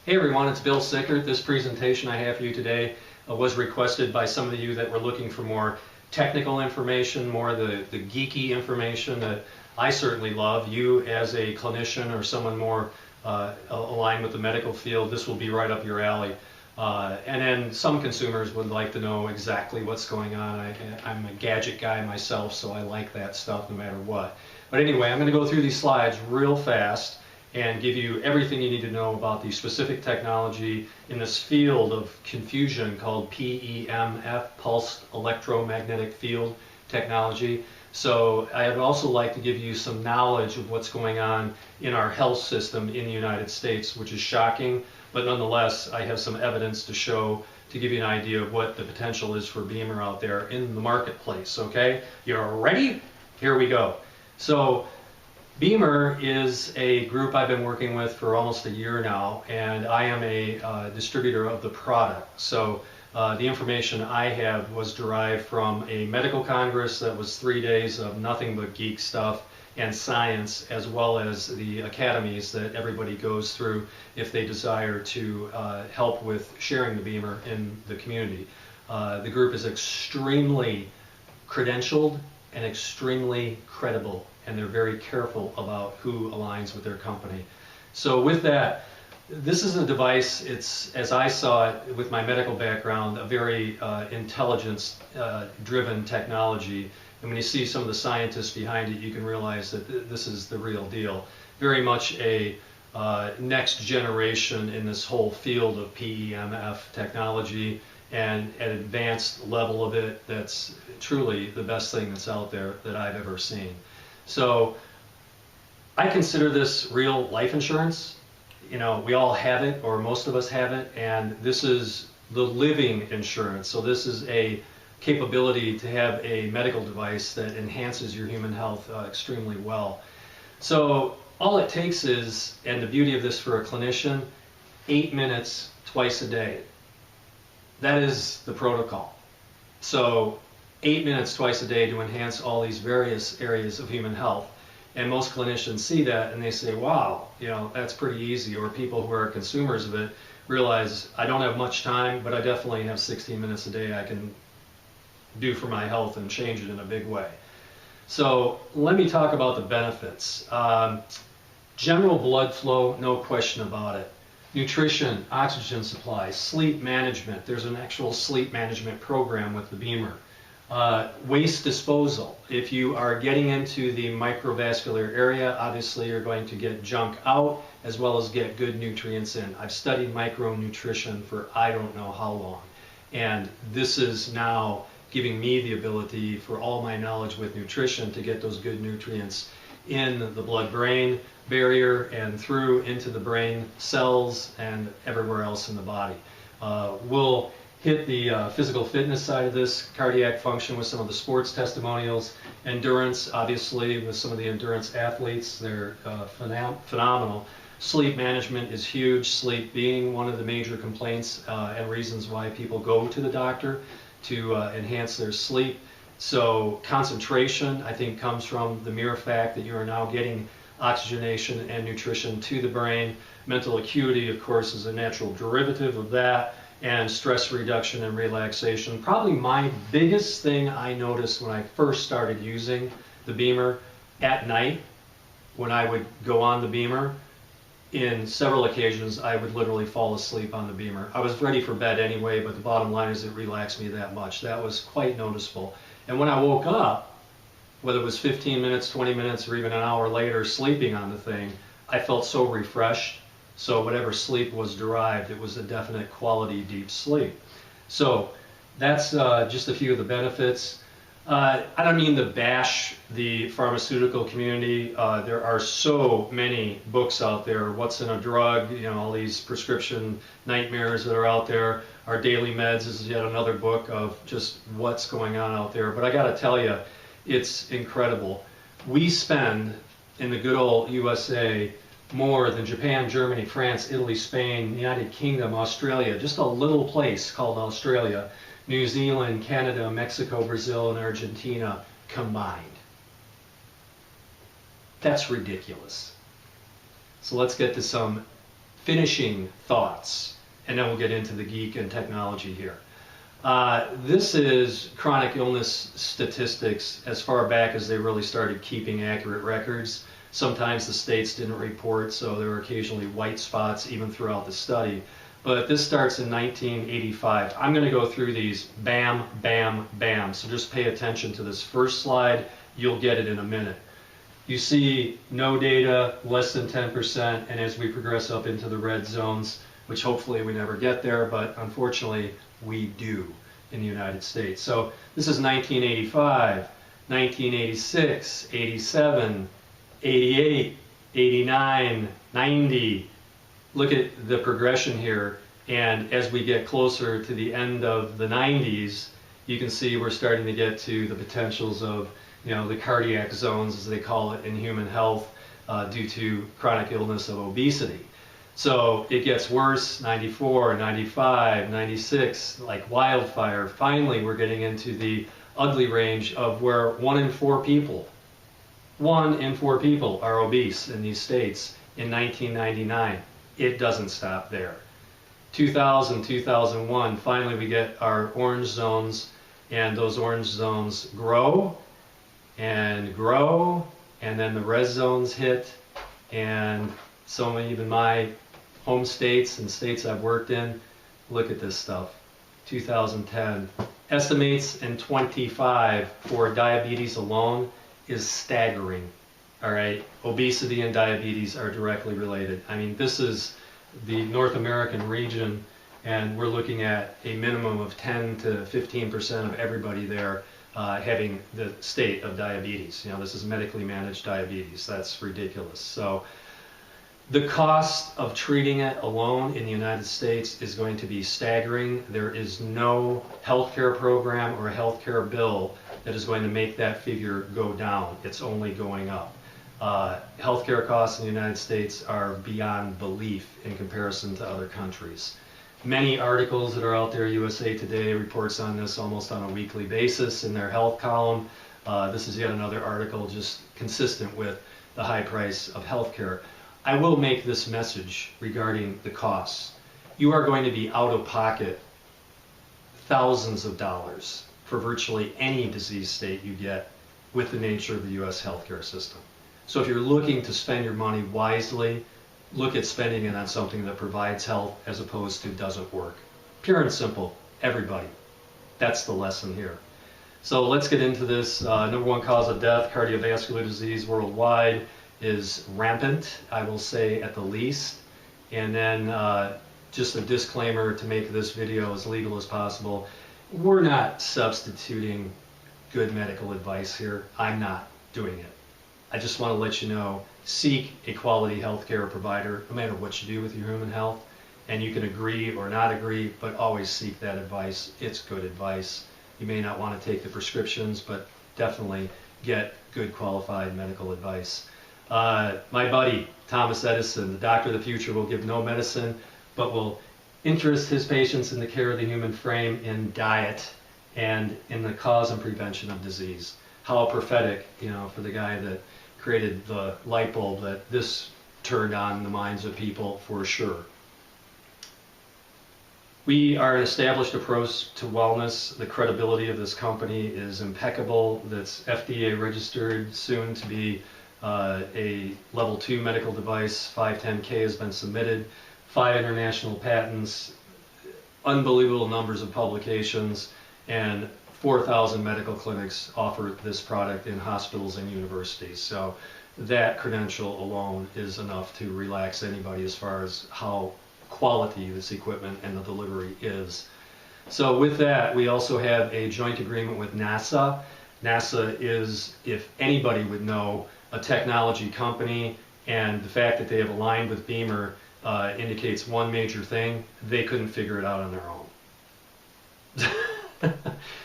Hey everyone, it's Bill Sickert. This presentation I have for you today was requested by some of you that were looking for more technical information, more the geeky information that I certainly love. You as a clinician or someone more aligned with the medical field, this will be right up your alley. And then some consumers would like to know exactly what's going on. I'm a gadget guy myself, so I like that stuff no matter what. But anyway, I'm going to go through these slides real fast and give you everything you need to know about the specific technology in this field of confusion called PEMF, pulsed electromagnetic field technology. So I'd also like to give you some knowledge of what's going on in our health system in the United States, which is shocking, but nonetheless I have some evidence to show to give you an idea of what the potential is for BEMER out there in the marketplace. Okay, you're ready? Here we go. So BEMER is a group I've been working with for almost a year now, and I am a distributor of the product. So the information I have was derived from a medical congress that was 3 days of nothing but geek stuff and science, as well as the academies that everybody goes through if they desire to help with sharing the BEMER in the community. The group is extremely credentialed and extremely credible, and they're very careful about who aligns with their company. So with that, this is a device, it's, as I saw it with my medical background, a very intelligence-driven technology. And when you see some of the scientists behind it, you can realize that this is the real deal. Very much a next generation in this whole field of PEMF technology, and an advanced level of it that's truly the best thing that's out there that I've ever seen. So I consider this real life insurance. You know, we all have it, or most of us have it, and this is the living insurance. So this is a capability to have a medical device that enhances your human health extremely well. So all it takes is, and the beauty of this for a clinician, 8 minutes twice a day. That is the protocol. So 8 minutes twice a day to enhance all these various areas of human health. And most clinicians see that and they say, wow, you know, that's pretty easy. Or people who are consumers of it realize, I don't have much time, but I definitely have 16 minutes a day I can do for my health and change it in a big way. So let me talk about the benefits. General blood flow, no question about it. Nutrition, oxygen supply, sleep management. There's an actual sleep management program with the BEMER. Waste disposal. If you are getting into the microvascular area, obviously you're going to get junk out as well as get good nutrients in. I've studied micronutrition for I don't know how long, and this is now giving me the ability for all my knowledge with nutrition to get those good nutrients in the blood-brain barrier and through into the brain cells and everywhere else in the body. We'll hit the physical fitness side of this, cardiac function with some of the sports testimonials, endurance, obviously, with some of the endurance athletes. They're phenomenal. Sleep management is huge, sleep being one of the major complaints and reasons why people go to the doctor to enhance their sleep. So concentration, I think, comes from the mere fact that you are now getting oxygenation and nutrition to the brain. Mental acuity, of course, is a natural derivative of that, and stress reduction and relaxation. Probably my biggest thing I noticed when I first started using the BEMER at night, when I would go on the BEMER, in several occasions I would literally fall asleep on the BEMER. I was ready for bed anyway, but the bottom line is it relaxed me that much. That was quite noticeable. And when I woke up, whether it was 15 minutes, 20 minutes, or even an hour later sleeping on the thing, I felt so refreshed. So whatever sleep was derived, it was a definite quality deep sleep. So that's just a few of the benefits. I don't mean to bash the pharmaceutical community. There are so many books out there. What's in a drug? You know, all these prescription nightmares that are out there. Our Daily Meds is yet another book of just what's going on out there. But I got to tell you, it's incredible. We spend in the good old USA more than Japan, Germany, France, Italy, Spain, the United Kingdom, Australia, just a little place called Australia, New Zealand, Canada, Mexico, Brazil, and Argentina combined. That's ridiculous. So let's get to some finishing thoughts, and then we'll get into the geek and technology here. This is chronic illness statistics as far back as they really started keeping accurate records. Sometimes the states didn't report, so there were occasionally white spots even throughout the study. But this starts in 1985. I'm going to go through these bam, bam, bam. So just pay attention to this first slide. You'll get it in a minute. You see no data, less than 10%, and as we progress up into the red zones, which hopefully we never get there, but unfortunately we do in the United States. So this is 1985, 1986, 87, 88, 89, 90. Look at the progression here, and as we get closer to the end of the 90s, you can see we're starting to get to the potentials of, you know, the cardiac zones, as they call it in human health, due to chronic illness of obesity. So it gets worse, 94, 95, 96, like wildfire. Finally, we're getting into the ugly range of where 1 in 4 people are obese in these states in 1999. It doesn't stop there. 2000, 2001, finally we get our orange zones, and those orange zones grow, and then the red zones hit, and some even my home states and states I've worked in, look at this stuff. 2010, estimates in 25 for diabetes alone is staggering. All right, obesity and diabetes are directly related. I mean, this is the North American region, and we're looking at a minimum of 10 to 15% of everybody there having the state of diabetes. You know, this is medically managed diabetes. That's ridiculous. So the cost of treating it alone in the United States is going to be staggering. There is no healthcare program or a healthcare bill that is going to make that figure go down. It's only going up. Healthcare costs in the United States are beyond belief in comparison to other countries. Many articles that are out there, USA Today reports on this almost on a weekly basis in their health column. This is yet another article just consistent with the high price of healthcare. I will make this message regarding the costs. You are going to be out of pocket thousands of dollars for virtually any disease state you get with the nature of the U.S. healthcare system. So if you're looking to spend your money wisely, look at spending it on something that provides health as opposed to doesn't work. Pure and simple, everybody. That's the lesson here. So let's get into this. Number one cause of death, cardiovascular disease worldwide, is rampant, I will say at the least. And then just a disclaimer to make this video as legal as possible. We're not substituting good medical advice here. I'm not doing it. I just want to let you know, seek a quality healthcare provider, no matter what you do with your human health. And you can agree or not agree, but always seek that advice. It's good advice. You may not want to take the prescriptions, but definitely get good qualified medical advice. My buddy, Thomas Edison, the doctor of the future, will give no medicine, but will interest his patients in the care of the human frame in diet and in the cause and prevention of disease. How prophetic, you know, for the guy that created the light bulb, that this turned on the minds of people for sure. We are an established approach to wellness. The credibility of this company is impeccable. That's FDA registered, soon to be a level 2 medical device. 510K has been submitted, 5 international patents, unbelievable numbers of publications, and 4,000 medical clinics offer this product in hospitals and universities. So that credential alone is enough to relax anybody as far as how quality this equipment and the delivery is. So with that, we also have a joint agreement with NASA. NASA is, if anybody would know, a technology company, and the fact that they have aligned with BEMER indicates one major thing: they couldn't figure it out on their own.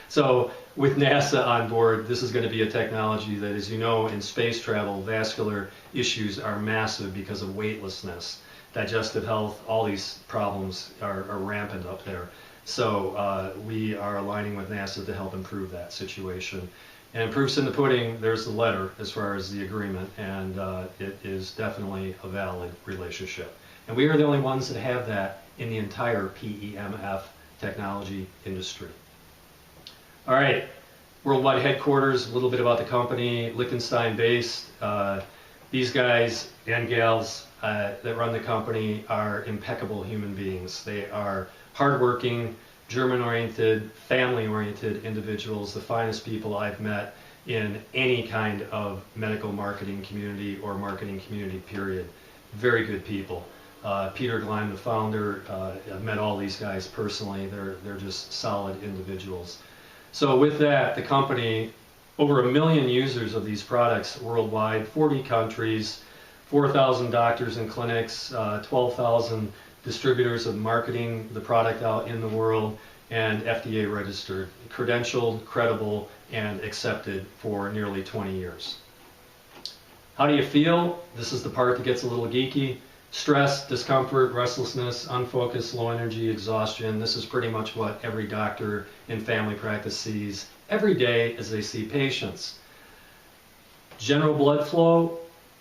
So with NASA on board, this is going to be a technology that, as you know, in space travel, vascular issues are massive because of weightlessness. Digestive health, all these problems are rampant up there. So we are aligning with NASA to help improve that situation. And proof's in the pudding. There's the letter as far as the agreement, and it is definitely a valid relationship. And we are the only ones that have that in the entire PEMF technology industry. All right, worldwide headquarters, a little bit about the company, Liechtenstein based. These guys and gals that run the company are impeccable human beings. They are hardworking, German-oriented, family-oriented individuals, the finest people I've met in any kind of medical marketing community or marketing community, period. Very good people. Peter Gleim, the founder, I've met all these guys personally. They're just solid individuals. So with that, the company, over 1 million users of these products worldwide, 40 countries, 4,000 doctors and clinics, 12,000 distributors of marketing the product out in the world, and FDA registered, credentialed, credible, and accepted for nearly 20 years. How do you feel? This is the part that gets a little geeky. Stress, discomfort, restlessness, unfocused, low energy, exhaustion. This is pretty much what every doctor in family practice sees every day as they see patients. General blood flow,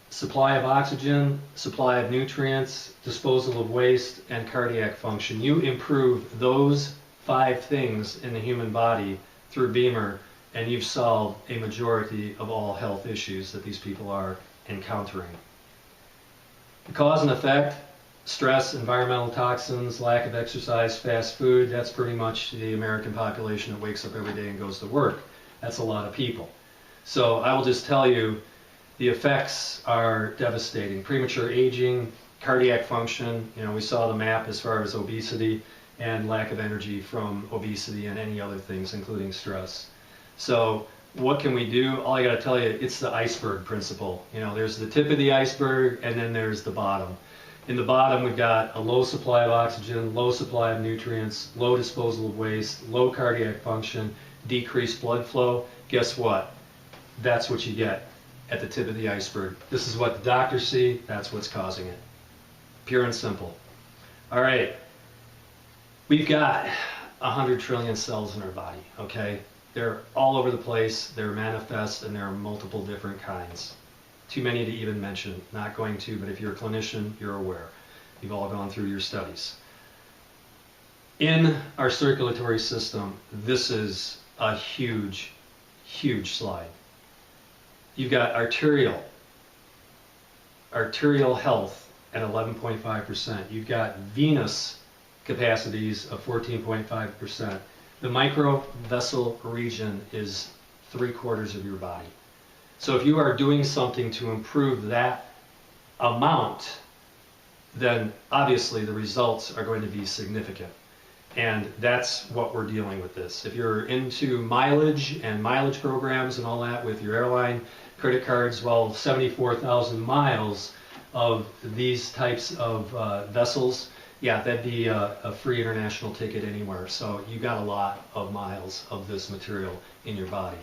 supply of oxygen, supply of nutrients, disposal of waste, and cardiac function. You improve those 5 things in the human body through BEMER, and you've solved a majority of all health issues that these people are encountering. The cause and effect: stress, environmental toxins, lack of exercise, fast food. That's pretty much the American population that wakes up every day and goes to work. That's a lot of people. So I will just tell you, the effects are devastating. Premature aging, cardiac function, we saw the map as far as obesity, and lack of energy from obesity and any other things, including stress. So what can we do? All I got to tell you, it's the iceberg principle. There's the tip of the iceberg, and then there's the bottom. In the bottom, we've got a low supply of oxygen, low supply of nutrients, low disposal of waste, low cardiac function, decreased blood flow. Guess what? That's what you get at the tip of the iceberg. This is what the doctors see. That's what's causing it. Pure and simple. All right. We've got 100 trillion cells in our body, okay? They're all over the place, they're manifest, and there are multiple different kinds. Too many to even mention, not going to, but if you're a clinician, you're aware. You've all gone through your studies. In our circulatory system, this is a huge, huge slide. You've got arterial health at 11.5%. You've got venous capacities of 14.5%. The microvessel region is 3/4 of your body. So if you are doing something to improve that amount, then obviously the results are going to be significant. And that's what we're dealing with this. If you're into mileage and mileage programs and all that with your airline credit cards, well, 74,000 miles of these types of vessels, yeah, that'd be a free international ticket anywhere. So you got a lot of miles of this material in your body.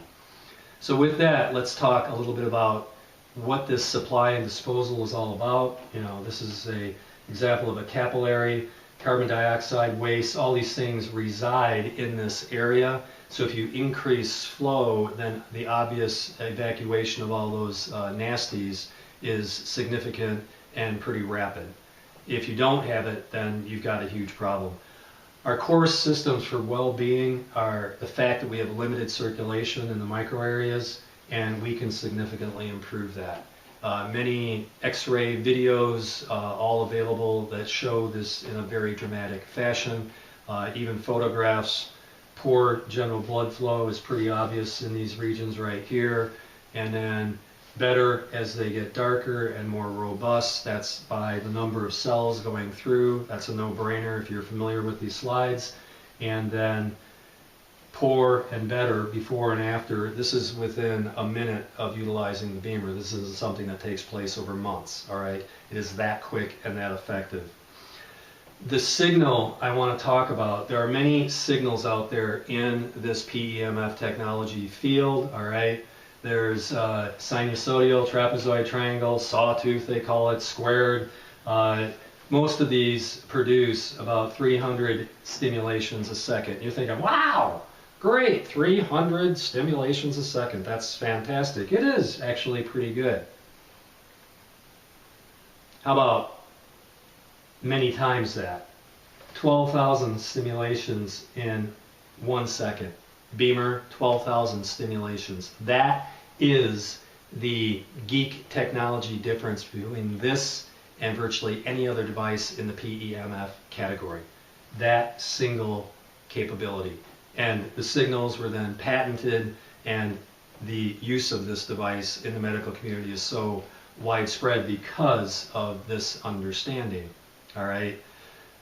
So with that, let's talk a little bit about what this supply and disposal is all about. This is an example of a capillary, carbon dioxide, waste, all these things reside in this area. So if you increase flow, then the obvious evacuation of all those nasties is significant and pretty rapid. If you don't have it, then you've got a huge problem. Our core systems for well-being are the fact that we have limited circulation in the micro areas, and we can significantly improve that. Many X-ray videos, all available, that show this in a very dramatic fashion. Even photographs. Poor general blood flow is pretty obvious in these regions right here. And then better as they get darker and more robust. That's by the number of cells going through. That's a no-brainer if you're familiar with these slides. And then poor and better before and after. This is within a minute of utilizing the BEMER. This is something that takes place over months, all right? It is that quick and that effective. The signal I want to talk about, there are many signals out there in this PEMF technology field, all right? There's sinusoidal, trapezoid, triangle, sawtooth they call it, squared. Most of these produce about 300 stimulations a second. You're thinking, wow, great, 300 stimulations a second. That's fantastic. It is actually pretty good. How about many times that. 12,000 stimulations in 1 second. BEMER, 12,000 stimulations. That is the geek technology difference between this and virtually any other device in the PEMF category. That single capability. And the signals were then patented, and the use of this device in the medical community is so widespread because of this understanding. All right.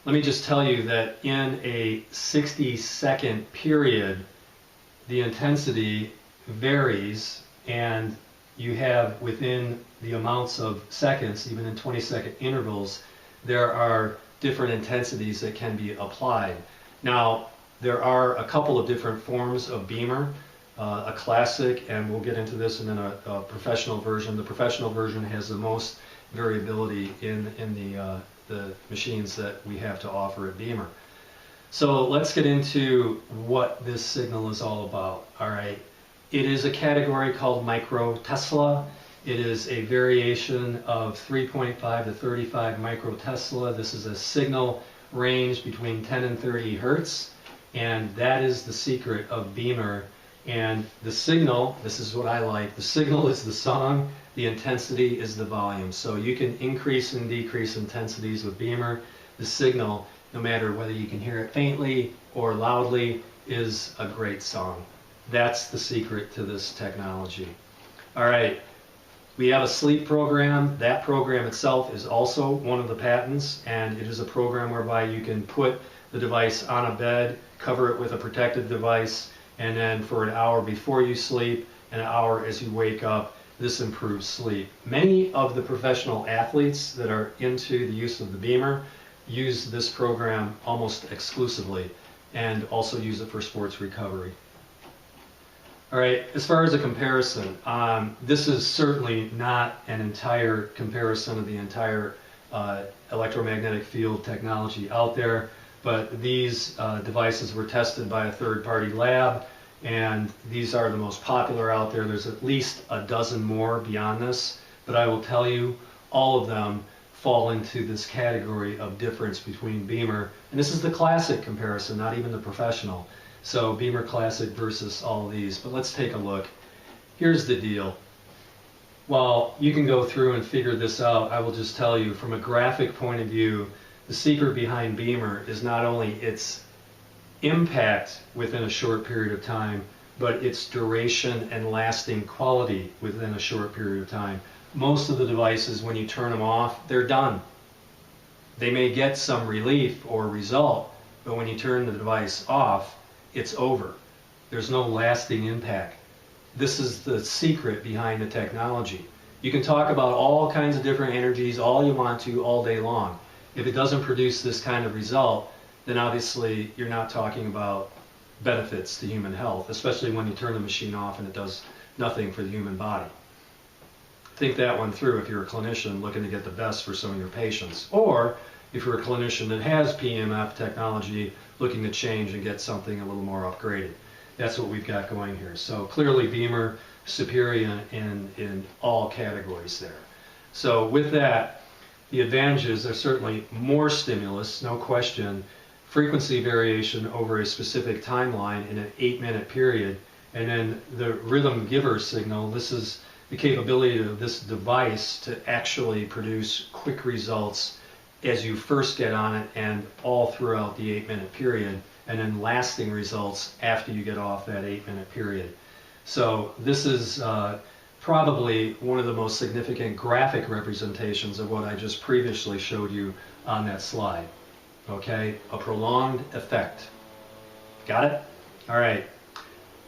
Let me just tell you that in a 60-second period, the intensity varies, and you have within the amounts of seconds, even in 20-second intervals, there are different intensities that can be applied. Now, there are a couple of different forms of BEMER, a classic, and we'll get into this, and then a professional version. The professional version has the most variability in the machines that we have to offer at BEMER. So let's get into what this signal is all about. All right. It is a category called microtesla. It is a variation of 3.5 to 35 microtesla. This is a signal range between 10 and 30 hertz, and that is the secret of BEMER. And the signal, this is what I like, the signal is the song, the intensity is the volume. So you can increase and decrease intensities with BEMER. The signal, no matter whether you can hear it faintly or loudly, is a great song. That's the secret to this technology. All right, we have a sleep program. That program itself is also one of the patents, and it is a program whereby you can put the device on a bed, cover it with a protective device, and then for an hour before you sleep, an hour as you wake up, this improves sleep. Many of the professional athletes that are into the use of the BEMER use this program almost exclusively, and also use it for sports recovery. All right, as far as a comparison, this is certainly not an entire comparison of the entire electromagnetic field technology out there, but these devices were tested by a third-party lab, and these are the most popular out there. There's at least a dozen more beyond this, but I will tell you, all of them fall into this category of difference between BEMER, and this is the classic comparison, not even the professional. So BEMER Classic versus all these. But let's take a look. Here's the deal. While you can go through and figure this out, I will just tell you from a graphic point of view, the secret behind BEMER is not only its impact within a short period of time, but its duration and lasting quality within a short period of time. Most of the devices, when you turn them off, they're done. They may get some relief or result, but when you turn the device off, it's over. There's no lasting impact. This is the secret behind the technology. You can talk about all kinds of different energies all you want to all day long. If it doesn't produce this kind of result, then obviously you're not talking about benefits to human health, especially when you turn the machine off and it does nothing for the human body. Think that one through if you're a clinician looking to get the best for some of your patients, or if you're a clinician that has PEMF technology looking to change and get something a little more upgraded. That's what we've got going here. So clearly BEMER superior in all categories there. So with that, the advantages are certainly more stimulus, no question, frequency variation over a specific timeline in an 8-minute period, and then the rhythm giver signal. This is the capability of this device to actually produce quick results as you first get on it and all throughout the 8-minute period, and then lasting results after you get off that 8-minute period. So this is probably one of the most significant graphic representations of what I just previously showed you on that slide. Okay, a prolonged effect. Got it? All right.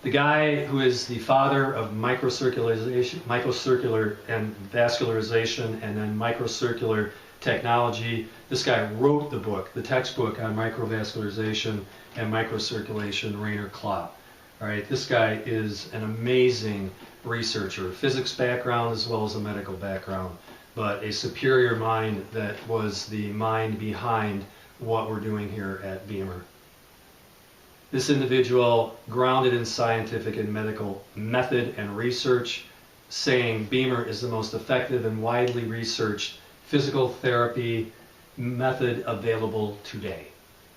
The guy who is the father of microcircular and vascularization, and then microcircular technology, this guy wrote the book, the textbook on microvascularization and microcirculation, Rainer Klopp. All right, this guy is an amazing researcher, physics background as well as a medical background, but a superior mind that was the mind behind what we're doing here at BEMER. This individual, grounded in scientific and medical method and research, saying BEMER is the most effective and widely researched physical therapy method available today.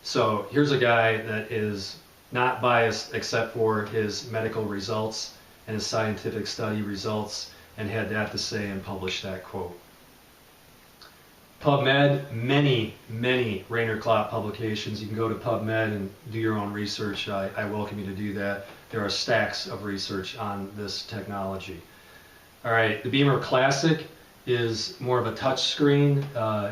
So here's a guy that is not biased except for his medical results and his scientific study results, and had that to say and published that quote. PubMed, many Rayner-Klopp publications. You can go to PubMed and do your own research. I welcome you to do that. There are stacks of research on this technology. All right, the BEMER Classic is more of a touch screen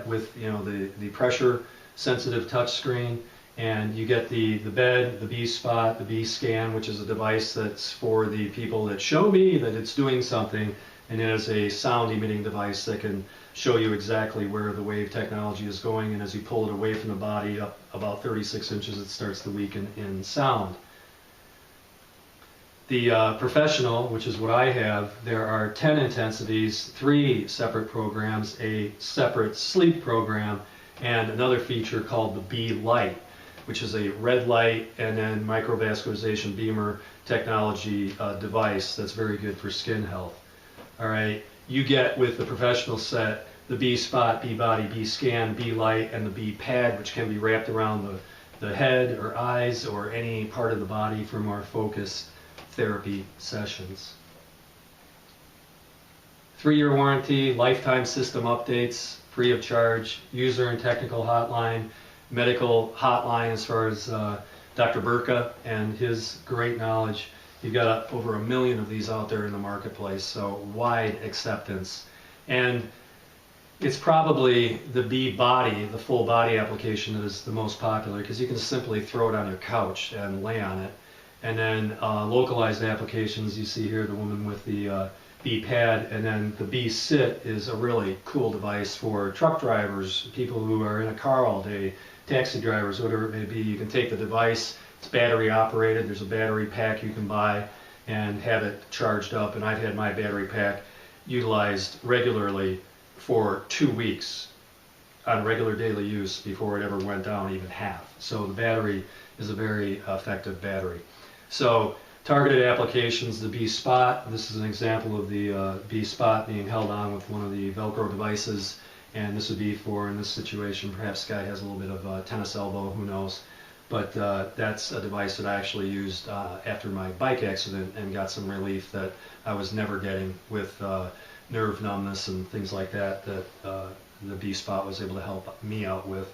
with the pressure sensitive touch screen, and you get the bed, the B-spot, the B-scan, which is a device that's for the people that show me that it's doing something, and it is a sound emitting device that can show you exactly where the wave technology is going, and as you pull it away from the body up about 36 inches, it starts to weaken in sound. The professional, which is what I have, there are 10 intensities, 3 separate programs, a separate sleep program, and another feature called the B-Light, which is a red light and then microvascularization BEMER technology device that's very good for skin health. All right, you get with the professional set the B-spot, B-body, B-scan, B-light, and the B-pad, which can be wrapped around the head or eyes or any part of the body for more focused therapy sessions. 3-year warranty, lifetime system updates, free of charge, user and technical hotline, medical hotline as far as Dr. Burka and his great knowledge. You've got over 1 million of these out there in the marketplace, so wide acceptance. And it's probably the B-body, the full body application, that is the most popular, because you can simply throw it on your couch and lay on it. And then localized applications, you see here the woman with the B-pad, and then the B-sit is a really cool device for truck drivers, people who are in a car all day, taxi drivers, whatever it may be. You can take the device, it's battery operated, there's a battery pack you can buy and have it charged up, and I've had my battery pack utilized regularly for 2 weeks on regular daily use before it ever went down even half. So the battery is a very effective battery. So targeted applications, the B-spot, this is an example of the B-spot being held on with one of the Velcro devices, and this would be for, in this situation, perhaps the guy has a little bit of a tennis elbow, who knows. But that's a device that I actually used after my bike accident and got some relief that I was never getting with nerve numbness and things like that, that the B-spot was able to help me out with.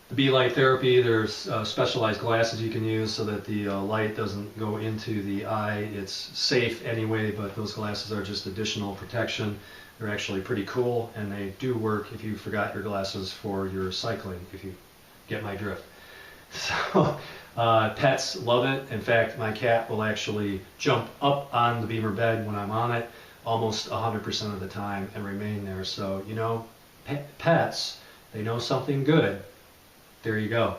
The B-light therapy, there's specialized glasses you can use so that the light doesn't go into the eye. It's safe anyway, but those glasses are just additional protection. They're actually pretty cool, and they do work if you forgot your glasses for your cycling, if you get my drift. So pets love it. In fact, my cat will actually jump up on the BEMER bed when I'm on it almost 100% of the time and remain there. So, you know, pets, they know something good. There you go.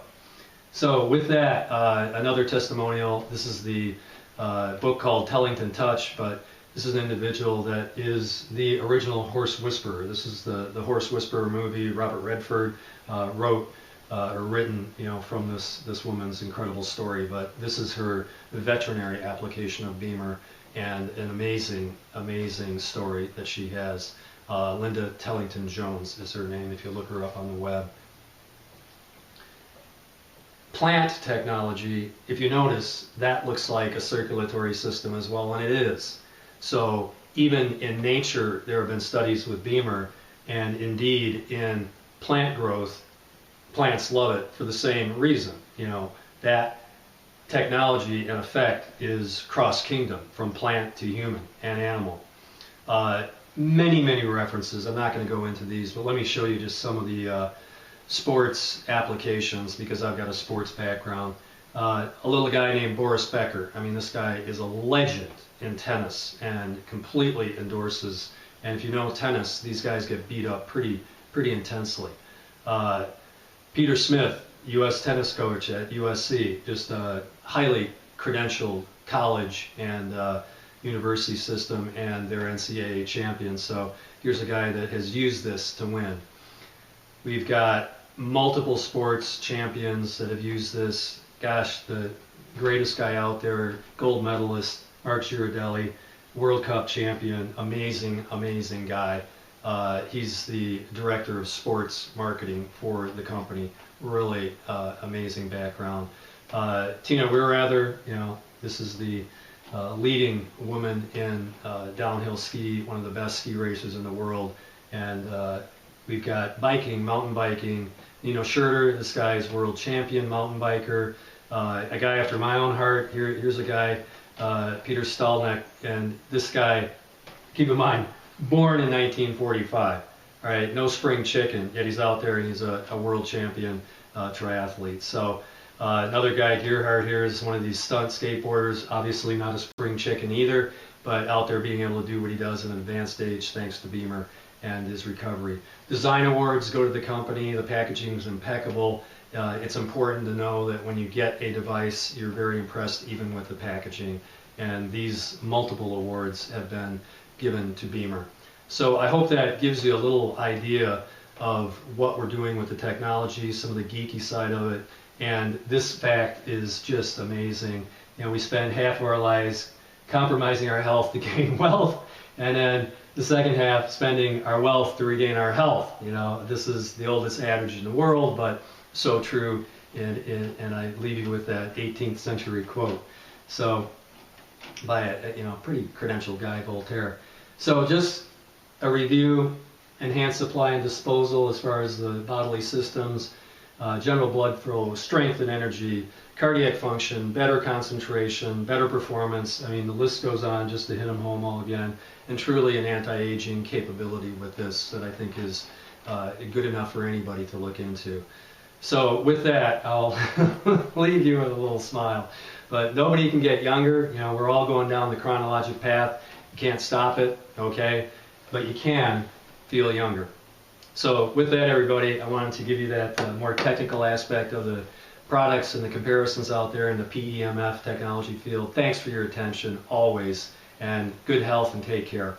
So with that, another testimonial. This is the book called Tellington Touch, but this is an individual that is the original Horse Whisperer. This is the Horse Whisperer movie Robert Redford wrote or written, you know, from this woman's incredible story. But this is her veterinary application of BEMER, and an amazing story that she has. Linda Tellington Jones is her name if you look her up on the web. Plant technology, if you notice, that looks like a circulatory system as well, and it is. So even in nature, there have been studies with BEMER, and indeed in plant growth, plants love it for the same reason. You know, that technology in effect is cross-kingdom from plant to human and animal. Many references. I'm not going to go into these, but let me show you just some of the sports applications, because I've got a sports background. A little guy named Boris Becker. I mean, this guy is a legend in tennis and completely endorses. And if you know tennis, these guys get beat up pretty intensely. Peter Smith, U.S. tennis coach at USC, just a highly credentialed college and university system, and their NCAA champion. So here's a guy that has used this to win. We've got multiple sports champions that have used this. Gosh, the greatest guy out there, gold medalist, Mark Girardelli, World Cup champion, amazing guy. He's the director of sports marketing for the company. Really amazing background. Tina Weirrather, this is the leading woman in downhill ski, one of the best ski racers in the world. And we've got biking, mountain biking. Nino Schurter, this guy is world champion mountain biker. A guy after my own heart. Here's a guy, Peter Stalneck, and this guy, keep in mind, born in 1945. All right, no spring chicken, yet he's out there and he's a world champion triathlete. So another guy, Gerhard, here is one of these stunt skateboarders, obviously not a spring chicken either, but out there being able to do what he does in an advanced age thanks to BEMER and his recovery. Design awards go to the company. The packaging is impeccable. It's important to know that when you get a device, you're very impressed even with the packaging. And these multiple awards have been given to BEMER. So I hope that gives you a little idea of what we're doing with the technology, some of the geeky side of it. And this fact is just amazing. We spend half of our lives compromising our health to gain wealth, and then the second half spending our wealth to regain our health. This is the oldest adage in the world, but so true, and I leave you with that 18th century quote. So, by a pretty credentialed guy, Voltaire. So just a review: enhanced supply and disposal as far as the bodily systems, general blood flow, strength and energy, cardiac function, better concentration, better performance. I mean, the list goes on just to hit them home all again. And truly an anti-aging capability with this that I think is good enough for anybody to look into. So with that, I'll leave you with a little smile. But nobody can get younger. We're all going down the chronologic path. You can't stop it, okay? But you can feel younger. So with that, everybody, I wanted to give you that more technical aspect of the products and the comparisons out there in the PEMF technology field. Thanks for your attention, always, and good health and take care.